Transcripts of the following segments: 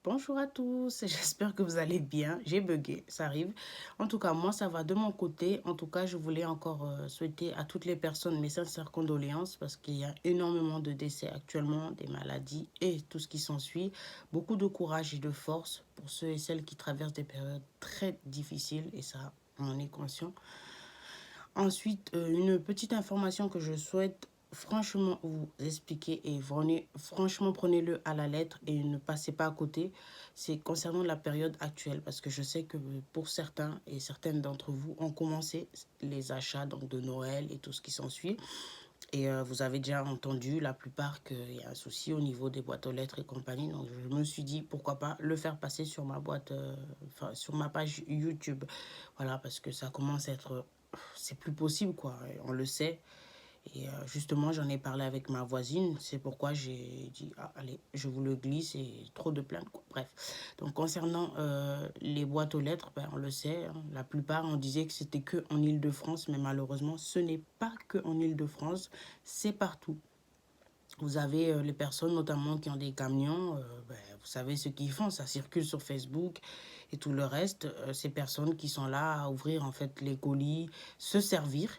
Bonjour à tous, j'espère que vous allez bien. J'ai bugué, ça arrive. En tout cas, moi, ça va de mon côté. En tout cas, je voulais encore souhaiter à toutes les personnes mes sincères condoléances parce qu'il y a énormément de décès actuellement, des maladies et tout ce qui s'ensuit. Beaucoup de courage et de force pour ceux et celles qui traversent des périodes très difficiles et ça, on en est conscient. Ensuite, une petite information que je souhaite franchement vous expliquer et franchement prenez-le à la lettre et ne passez pas à côté. C'est concernant la période actuelle parce que je sais que pour certains et certaines d'entre vous ont commencé les achats donc de Noël et tout ce qui s'ensuit. Et vous avez déjà entendu la plupart qu'il y a un souci au niveau des boîtes aux lettres et compagnie. Donc je me suis dit pourquoi pas le faire passer sur ma sur ma page YouTube. Voilà, parce que ça commence à être, c'est plus possible quoi. On le sait. Et justement, j'en ai parlé avec ma voisine. C'est pourquoi j'ai dit, ah, allez, je vous le glisse et trop de plaintes, quoi. Bref. Donc, concernant les boîtes aux lettres, ben, on le sait, hein, la plupart, on disait que c'était que en Île-de-France, mais malheureusement, ce n'est pas que en Île-de-France, c'est partout. Vous avez les personnes notamment qui ont des camions, ben, vous savez ce qu'ils font, ça circule sur Facebook et tout le reste. Ces personnes qui sont là à ouvrir en fait les colis, se servir.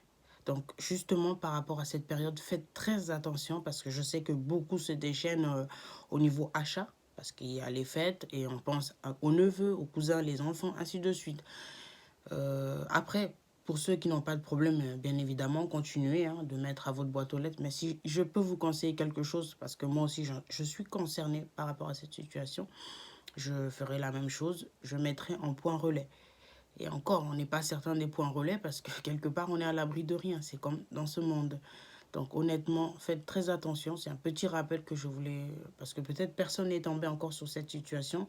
Donc justement par rapport à cette période, faites très attention parce que je sais que beaucoup se déchaînent au niveau achat parce qu'il y a les fêtes et on pense aux neveux, aux cousins, les enfants, ainsi de suite. Après, pour ceux qui n'ont pas de problème, bien évidemment, continuez hein, de mettre à votre boîte aux lettres. Mais si je peux vous conseiller quelque chose, parce que moi aussi, je suis concernée par rapport à cette situation, je ferai la même chose. Je mettrai en point relais. Et encore, on n'est pas certain des points relais parce que quelque part, on est à l'abri de rien. C'est comme dans ce monde. Donc honnêtement, faites très attention. C'est un petit rappel que je voulais... Parce que peut-être personne n'est tombé encore sur cette situation.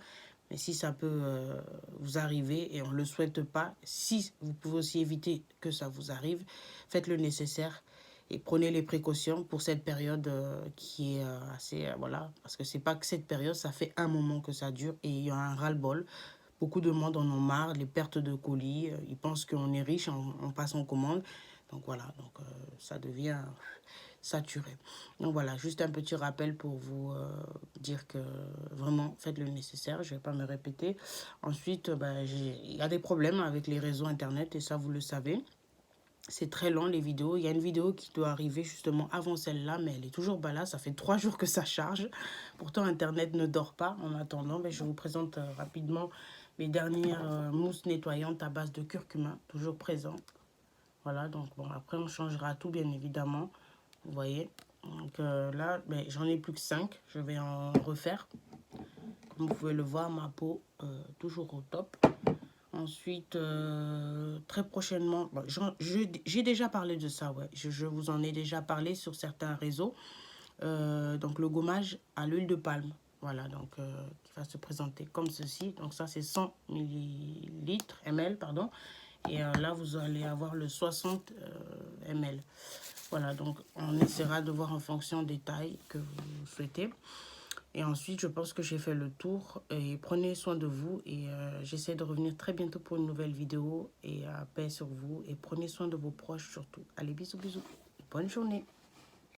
Mais si ça peut vous arriver et on ne le souhaite pas, si vous pouvez aussi éviter que ça vous arrive, faites le nécessaire et prenez les précautions pour cette période qui est assez... voilà, parce que c'est pas que cette période, ça fait un moment que ça dure et il y a un ras-le-bol. Beaucoup de monde en ont marre, les pertes de colis, ils pensent qu'on est riche en passant commande. Donc voilà, donc ça devient saturé. Donc voilà, juste un petit rappel pour vous dire que vraiment faites le nécessaire, je ne vais pas me répéter. Ensuite, il y a des problèmes avec les réseaux internet et ça vous le savez. C'est très long les vidéos. Il y a une vidéo qui doit arriver justement avant celle-là, mais elle est toujours pas là. Ça fait 3 jours que ça charge. Pourtant, Internet ne dort pas. En attendant, je vous présente rapidement mes dernières mousses nettoyantes à base de curcuma, toujours présentes. Voilà, donc bon, après on changera tout bien évidemment. Vous voyez. Donc là, j'en ai plus que 5. Je vais en refaire. Comme vous pouvez le voir, ma peau toujours au top. Ensuite, très prochainement, j'ai déjà parlé de ça, ouais. Je vous en ai déjà parlé sur certains réseaux. Donc, le gommage à l'huile de palme. Voilà, donc qui va se présenter comme ceci. Donc, ça, c'est 100 ml, pardon. Et là, vous allez avoir le 60 ml. Voilà, donc on essaiera de voir en fonction des tailles que vous souhaitez. Et ensuite, je pense que j'ai fait le tour. Et prenez soin de vous. Et j'essaie de revenir très bientôt pour une nouvelle vidéo. Et paix sur vous. Et prenez soin de vos proches surtout. Allez, bisous, bisous. Bonne journée.